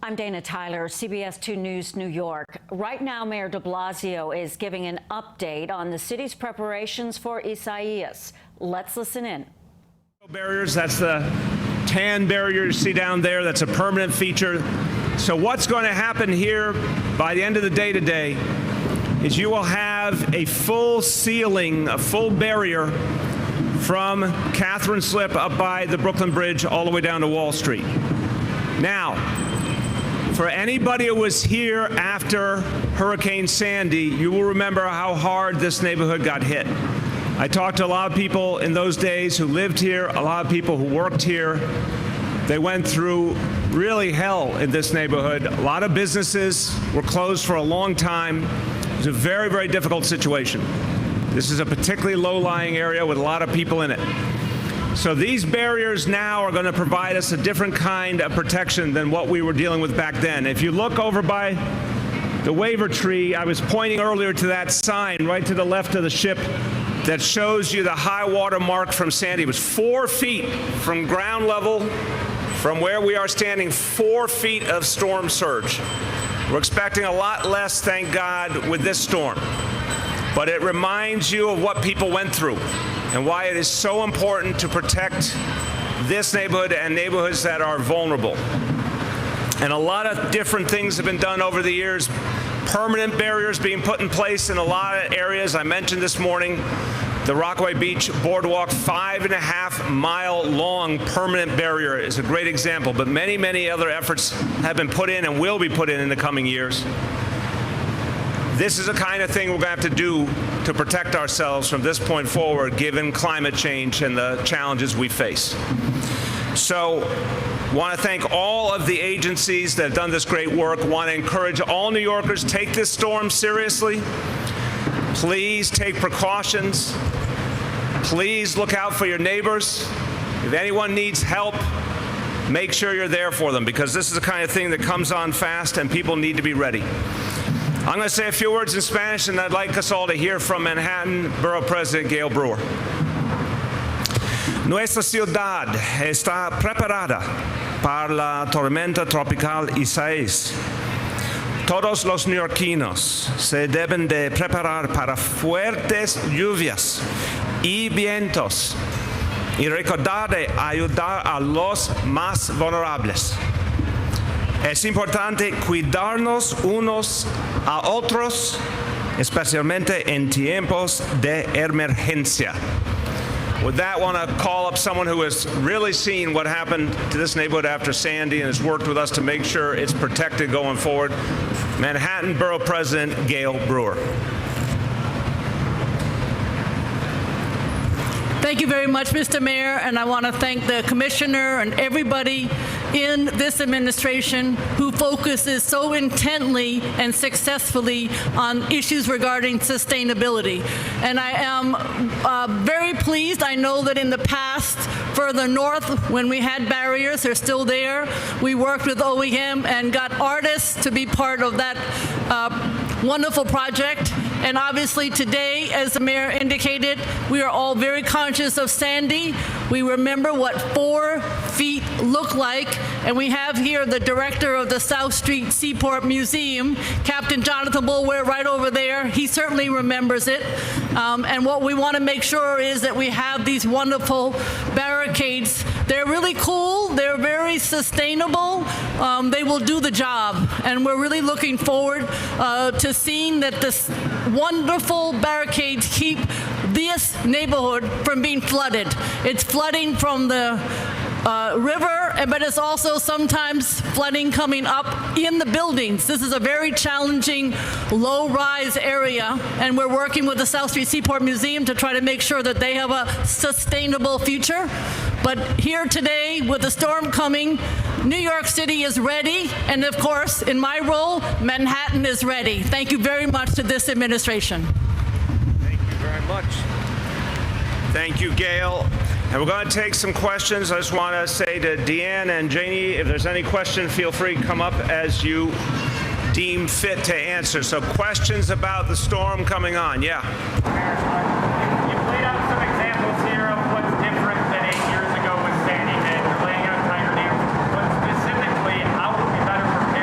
I'm Dana Tyler, CBS 2 News, New York. Right now, Mayor de Blasio is giving an update on the city's preparations for Isaias. Let's listen in. Barriers, that's the tan barrier you see down there. That's a permanent feature. So what's going to happen here by the end of the day today is you will have a full ceiling, a full barrier from Catherine Slip up by the Brooklyn Bridge all the way down to Wall Street. Now, for anybody who was here after Hurricane Sandy, you will remember how hard this neighborhood got hit. I talked to a lot of people in those days who lived here, a lot of people who worked here. They went through really hell in this neighborhood. A lot of businesses were closed for a long time. It was a very, very difficult situation. This is a particularly low-lying area with a lot of people in it. So these barriers now are going to provide us a different kind of protection than what we were dealing with back then. If you look over by the waiver tree, I was pointing earlier to that sign right to the left of the ship that shows you the high water mark from Sandy. It was 4 feet from ground level, from where we are standing, 4 feet of storm surge. We're expecting a lot less, thank God, with this storm. But it reminds you of what people went through and why it is so important to protect this neighborhood and neighborhoods that are vulnerable. And a lot of different things have been done over the years. Permanent barriers being put in place in a lot of areas. I mentioned this morning the Rockaway Beach Boardwalk, 5.5 mile long permanent barrier is a great example, but many, many other efforts have been put in and will be put in the coming years. This is the kind of thing we're going to have to do to protect ourselves from this point forward, given climate change and the challenges we face. So, want to thank all of the agencies that have done this great work. Want to encourage all New Yorkers, take this storm seriously. Please take precautions. Please look out for your neighbors. If anyone needs help, make sure you're there for them, because this is the kind of thing that comes on fast and people need to be ready. I'm going to say a few words in Spanish, and I'd like us all to hear from Manhattan Borough President Gail Brewer. Nuestra ciudad está preparada para la tormenta tropical Isaias. Todos los neoyorquinos se deben de preparar para fuertes lluvias y vientos y recordar de ayudar a los más vulnerables. Es importante cuidarnos unos a otros, especialmente en tiempos de emergencia. With that, I want to call up someone who has really seen what happened to this neighborhood after Sandy and has worked with us to make sure it's protected going forward. Manhattan Borough President Gail Brewer. Thank you very much, Mr. Mayor, and I want to thank the Commissioner and everybody in this administration who focuses so intently and successfully on issues regarding sustainability. And I am very pleased. I know that in the past, further north, when we had barriers, they're still there. We worked with OEM and got artists to be part of that wonderful project. And obviously today, as the mayor indicated, we are all very conscious of Sandy. We remember what 4 feet look like, and we have here the director of the South Street Seaport Museum, Captain Jonathan Bulwer, right over there. He certainly remembers it. And what we want to make sure is that we have these wonderful barricades. They're really cool. They're very sustainable. They will do the job. And we're really looking forward to seeing that this wonderful barricades keep this neighborhood from being flooded. It's flooding from the river, but it's also sometimes flooding coming up in the buildings. This is a very challenging low-rise area, and we're working with the South Street Seaport Museum to try to make sure that they have a sustainable future. But here today, with the storm coming, New York City is ready, and of course, in my role, Manhattan is ready. Thank you very much to this administration. Thank you very much. Thank you, Gail. And we're going to take some questions. I just want to say to Deanne and Janie, if there's any question, feel free to come up as you deem fit to answer. So questions about the storm coming on. Yeah. You've laid out some examples here of what's different than 8 years ago with Sandy, and you're laying out Tiger Dam. But specifically, how can we better prepare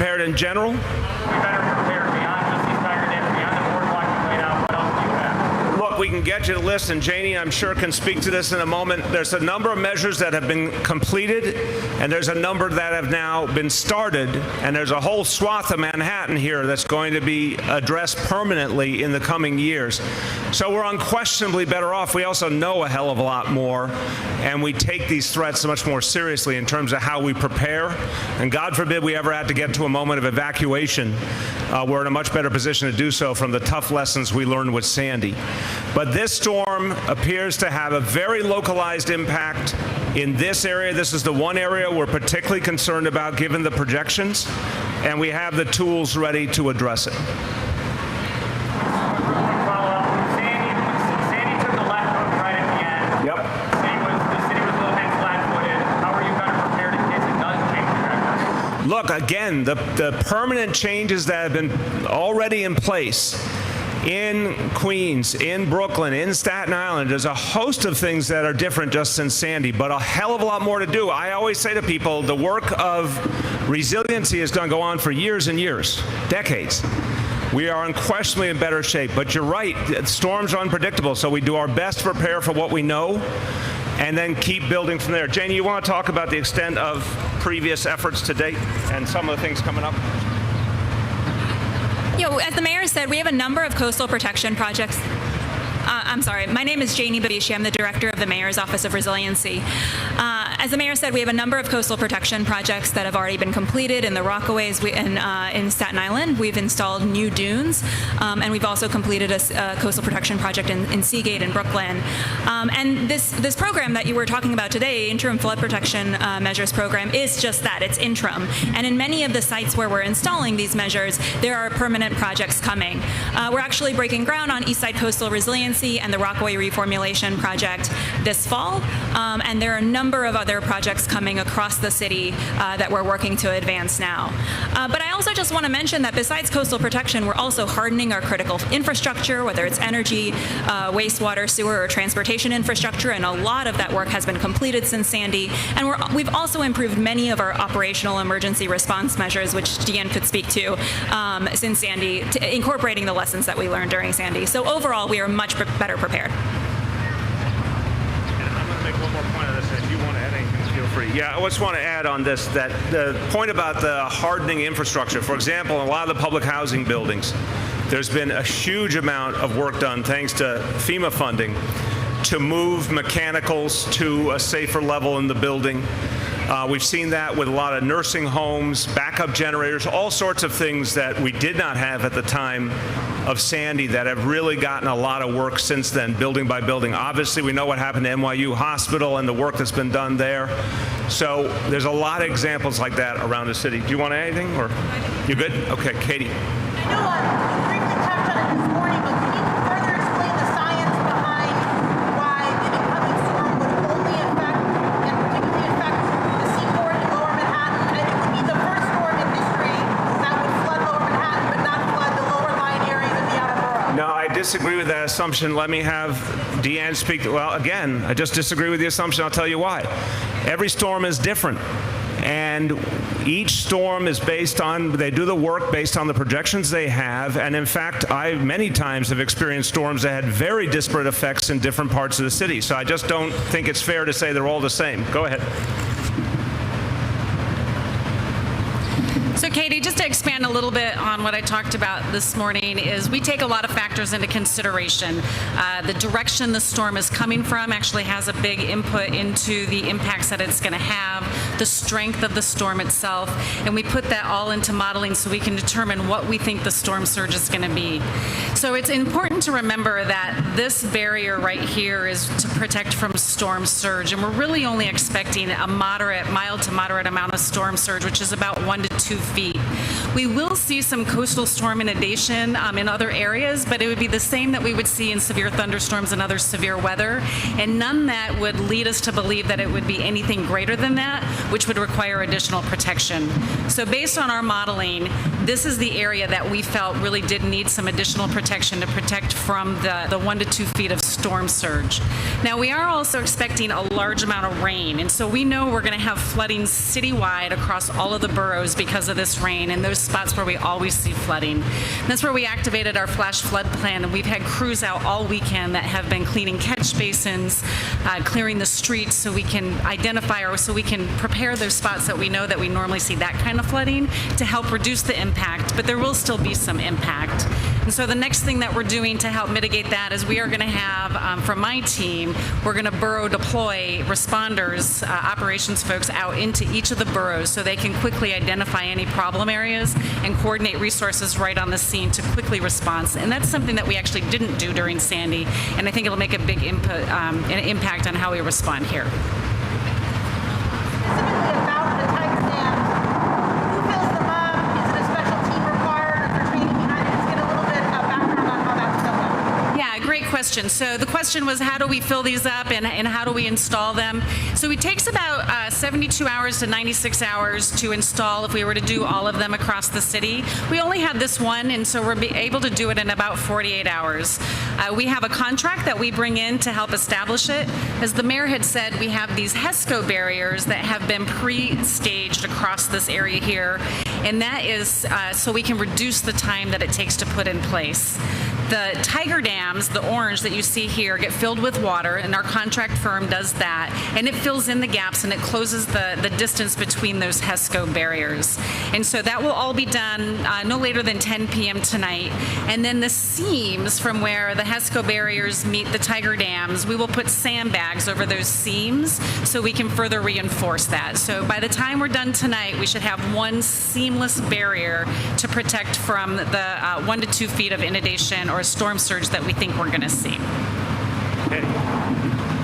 prepared in general? We better prepare beyond just East Tiger Dam, beyond the boardwalk you laid out. What else do you have? Look, we can get you the list, and Janie, I'm sure, can speak to this in a moment. There's a number of measures that have been completed, and there's a number that have now been started, and there's a whole swath of Manhattan here that's going to be addressed permanently in the coming years. So we're unquestionably better off. We also know a hell of a lot more, and we take these threats much more seriously in terms of how we prepare. And God forbid we ever had to get to a moment of evacuation. We're in a much better position to do so from the tough lessons we learned with Sandy. But this storm appears to have a very localized impact in this area. This is the one area we're particularly concerned about given the projections, and we have the tools ready to address it. Sandy took the left hook right at the end. Yep. The city was a little bit flat-footed. How are you better prepared in case it does change trajectory? Look, again, the permanent changes that have been already in place in Queens, in Brooklyn, in Staten Island, there's a host of things that are different just since Sandy, but a hell of a lot more to do. I always say to people, the work of resiliency is going to go on for years and years, decades. We are unquestionably in better shape, but you're right, storms are unpredictable, so we do our best to prepare for what we know and then keep building from there. Janie, you want to talk about the extent of previous efforts to date and some of the things coming up? You know, as the mayor said, we have a number of coastal protection projects. I'm sorry, my name is Janie Blasio. I'm the director of the Mayor's Office of Resiliency. As the mayor said, we have a number of coastal protection projects that have already been completed in the Rockaways in Staten Island. We've installed new dunes, and we've also completed a coastal protection project in Seagate in Brooklyn. And this program that you were talking about today, Interim Flood Protection Measures Program, is just that. It's interim. And in many of the sites where we're installing these measures, there are permanent projects coming. We're actually breaking ground on East Side Coastal Resiliency and the Rockaway Reformulation Project this fall, and there are a number of other projects coming across the city that we're working to advance now. But I also just want to mention that besides coastal protection, we're also hardening our critical infrastructure, whether it's energy, wastewater, sewer, or transportation infrastructure, and a lot of that work has been completed since Sandy. And we've also improved many of our operational emergency response measures, which Deanne could speak to, since Sandy, incorporating the lessons that we learned during Sandy. So overall, we are much better prepared. And I'm going to make one more point on this, and if you want to add anything, feel free. Yeah, I just want to add on this that the point about the hardening infrastructure, for example, in a lot of the public housing buildings, there's been a huge amount of work done thanks to FEMA funding to move mechanicals to a safer level in the building. We've seen that with a lot of nursing homes, backup generators, all sorts of things that we did not have at the time of Sandy that have really gotten a lot of work since then, building by building. Obviously, we know what happened to NYU Hospital and the work that's been done there. So there's a lot of examples like that around the city. Do you want to add anything? Or you good? Okay, Katie. I know you briefly touched on it this morning, but can you further explain the science behind why the incoming storm would only affect, and particularly affect, the Seaport and Lower Manhattan, and it would be the first storm in history that would flood Lower Manhattan, but not flood the lower lying areas of the outer borough? No, I disagree with that assumption. Let me have Deanne speak. Well, again, I just disagree with the assumption. I'll tell you why. Every storm is different. And each storm is based on, they do the work based on the projections they have. And in fact, I many times have experienced storms that had very disparate effects in different parts of the city. So I just don't think it's fair to say they're all the same. Go ahead. So Katie, just to expand a little bit on what I talked about this morning is we take a lot of factors into consideration. The direction the storm is coming from actually has a big input into the impacts that it's going to have, the strength of the storm itself, and we put that all into modeling so we can determine what we think the storm surge is going to be. So it's important to remember that this barrier right here is to protect from storm surge, and we're really only expecting a mild to moderate amount of storm surge, which is about 1 to 2 feet. We will see some coastal storm inundation in other areas, but it would be the same that we would see in severe thunderstorms and other severe weather, and none that would lead us to believe that it would be anything greater than that, which would require additional protection. So based on our modeling, this is the area that we felt really did need some additional protection to protect from the 1 to 2 feet of storm surge. Now, we are also expecting a large amount of rain, and so we know we're going to have flooding citywide across all of the boroughs because of this rain and those spots where we always see flooding. And that's where we activated our flash flood plan, and we've had crews out all weekend that have been cleaning catch basins, clearing the streets so we can identify or so we can prepare those spots that we know that we normally see that kind of flooding to help reduce the impact, but there will still be some impact. And so the next thing that we're doing to help mitigate that is we are going to have, from my team, we're going to borough deploy responders, operations folks out into each of the boroughs so they can quickly identify any problem areas and coordinate resources right on the scene to quickly respond. And that's something that we actually didn't do during Sandy, and I think it'll make a big an impact on how we respond here. Specifically about the tiger dams, who fills them up? Is it a special team required? Is there training behind it? Just get a little bit of background on how that's filled up. Yeah, great question. So the question was, how do we fill these up and how do we install them? So it takes about 72 hours to 96 hours to install if we were to do all of them across the city. We only had this one, and so we're able to do it in about 48 hours. We have a contract that we bring in to help establish it. As the mayor had said, we have these HESCO barriers that have been pre-staged across this area here, and that is so we can reduce the time that it takes to put in place. The tiger dams, the orange that you see here, get filled with water, and our contract firm does that, and it fills in the gaps and it closes the distance between those HESCO barriers. And so that will all be done no later than 10 p.m. tonight. And then the seams from where the HESCO barriers meet the tiger dams, we will put sandbags over those seams so we can further reinforce that. So by the time we're done tonight, we should have one seamless barrier to protect from the 1 to 2 feet of inundation or storm surge that we think we're going to see. Okay.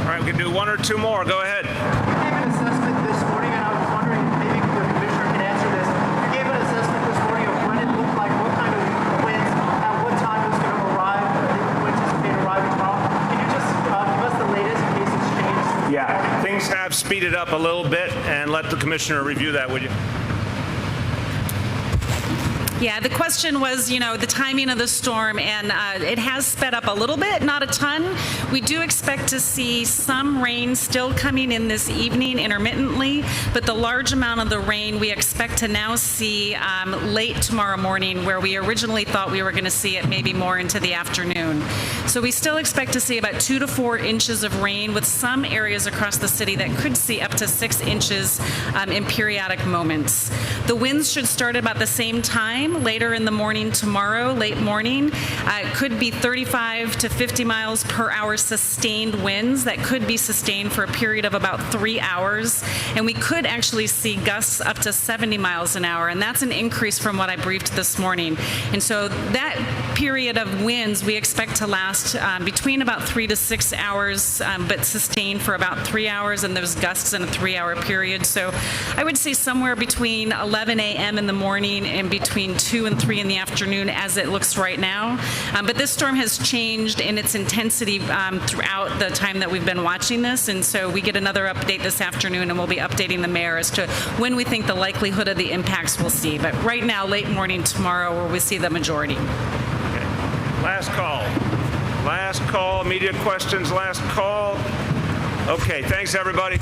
All right, we can do one or two more. Go ahead. You gave an assessment this morning, and I was wondering if maybe the commissioner can answer this. You gave an assessment this morning of when it looked like, what kind of winds, at what time it was going to arrive, the anticipated arriving from. Can you just give us the latest in case it's changed? Yeah, things have speeded up a little bit, and let the commissioner review that, would you? Yeah, the question was, the timing of the storm, and it has sped up a little bit, not a ton. We do expect to see some rain still coming in this evening intermittently, but the large amount of the rain we expect to now see late tomorrow morning, where we originally thought we were going to see it maybe more into the afternoon. So we still expect to see about 2 to 4 inches of rain, with some areas across the city that could see up to 6 inches in periodic moments. The winds should start about the same time, later in the morning tomorrow, late morning. It could be 35 to 50 miles per hour sustained winds that could be sustained for a period of about 3 hours. And we could actually see gusts up to 70 miles an hour. And that's an increase from what I briefed this morning. And so that period of winds we expect to last between about 3 to 6 hours, but sustained for about 3 hours, and those gusts in a 3-hour period. So I would say somewhere between 11 a.m. in the morning and between 2 and 3 in the afternoon as it looks right now. But this storm has changed in its intensity throughout the time that we've been watching this, and so we get another update this afternoon, and we'll be updating the mayor as to when we think the likelihood of the impacts we'll see. But right now, late morning tomorrow, where we see the majority. Okay. Last call. Last call. Media questions, last call. Okay, thanks, everybody.